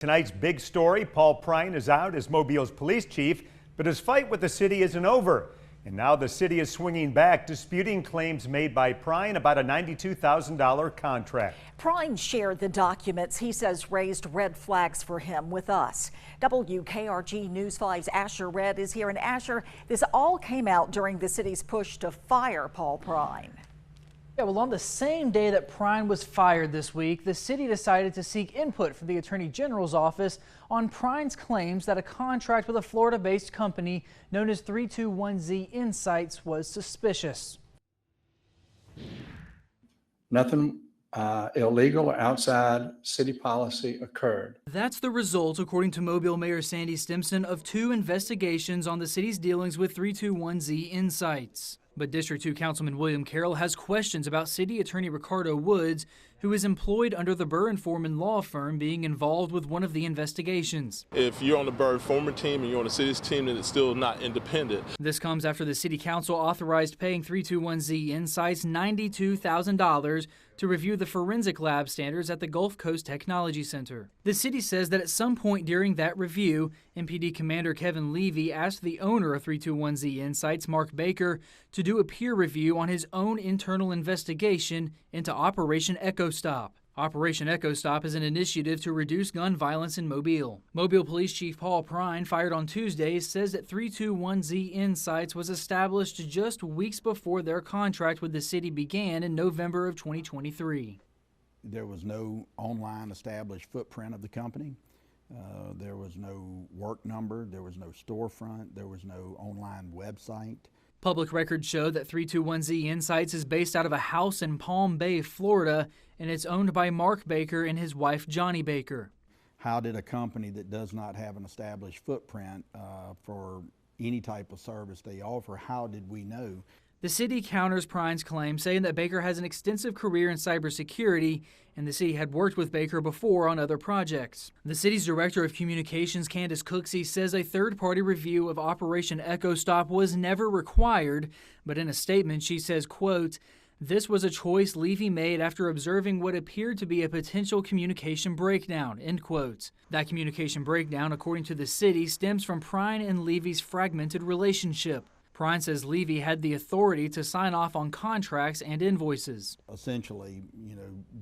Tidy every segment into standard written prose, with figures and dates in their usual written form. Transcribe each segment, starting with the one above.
Tonight's big story, Paul Prine is out as Mobile's police chief, but his fight with the city isn't over. And now the city is swinging back, disputing claims made by Prine about a $92,000 contract. Prine shared the documents he says raised red flags for him with us. WKRG News 5's Asher Red is here. And Asher, this all came out during the city's push to fire Paul Prine. Yeah, well, on the same day that Prine was fired this week, the city decided to seek input from the Attorney General's office on Prine's claims that a contract with a Florida-based company known as 321Z Insights was suspicious. Nothing illegal or outside city policy occurred. That's the result, according to Mobile Mayor Sandy Stimpson, of 2 investigations on the city's dealings with 321Z Insights. But District 2 Councilman William Carroll has questions about City Attorney Ricardo Woods, who is employed under the Burr & Foreman law firm, being involved with one of the investigations. If you're on the Burr & Foreman team and you're on the city's team, then it's still not independent. This comes after the City Council authorized paying 321Z Insights $92,000 to review the forensic lab standards at the Gulf Coast Technology Center. The city says that at some point during that review, MPD Commander Kevin Levy asked the owner of 321Z Insights, Mark Baker, to do a peer review on his own internal investigation into Operation Echo Stop. Operation Echo Stop is an initiative to reduce gun violence in Mobile. Mobile Police Chief Paul Prine, fired on Tuesday, says that 321Z Insights was established just weeks before their contract with the city began in November of 2023. There was no online established footprint of the company. There was no work number. There was no storefront. There was no online website. Public records show that 321Z Insights is based out of a house in Palm Bay, Florida, and it's owned by Mark Baker and his wife, Johnny Baker. How did a company that does not have an established footprint for any type of service they offer, how did we know? The city counters Prine's claim, saying that Baker has an extensive career in cybersecurity, and the city had worked with Baker before on other projects. The city's director of communications, Candace Cooksey, says a third-party review of Operation Echo Stop was never required, but in a statement she says, quote, "This was a choice Levy made after observing what appeared to be a potential communication breakdown," end quote. That communication breakdown, according to the city, stems from Prine and Levy's fragmented relationship. Prine says Levy had the authority to sign off on contracts and invoices. Essentially,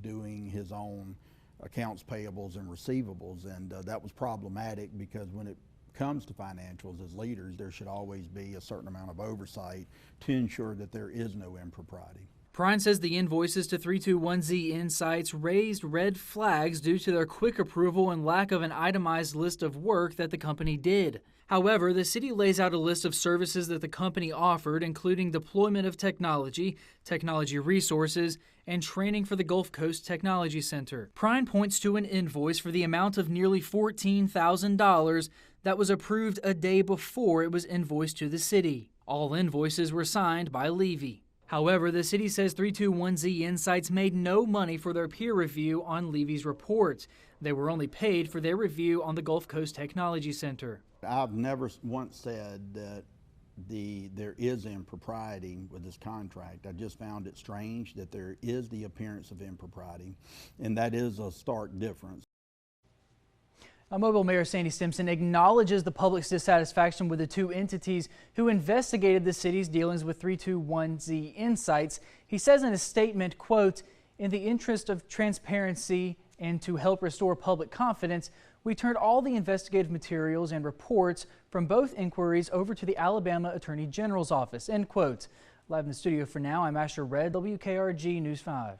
doing his own accounts payables and receivables, and that was problematic because when it comes to financials as leaders, there should always be a certain amount of oversight to ensure that there is no impropriety. Prine says the invoices to 321Z Insights raised red flags due to their quick approval and lack of an itemized list of work that the company did. However, the city lays out a list of services that the company offered, including deployment of technology, technology resources, and training for the Gulf Coast Technology Center. Prine points to an invoice for the amount of nearly $14,000 that was approved a day before it was invoiced to the city. All invoices were signed by Levy. However, the city says 321Z Insights made no money for their peer review on Levy's report. They were only paid for their review on the Gulf Coast Technology Center. I've never once said that there is impropriety with this contract. I just found it strange that there is the appearance of impropriety, and that is a stark difference. Mobile Mayor Sandy Stimpson acknowledges the public's dissatisfaction with the 2 entities who investigated the city's dealings with 321Z Insights. He says in a statement, quote, "In the interest of transparency and to help restore public confidence, we turned all the investigative materials and reports from both inquiries over to the Alabama Attorney General's office," end quote. Live in the studio for now, I'm Asher Red, WKRG News 5.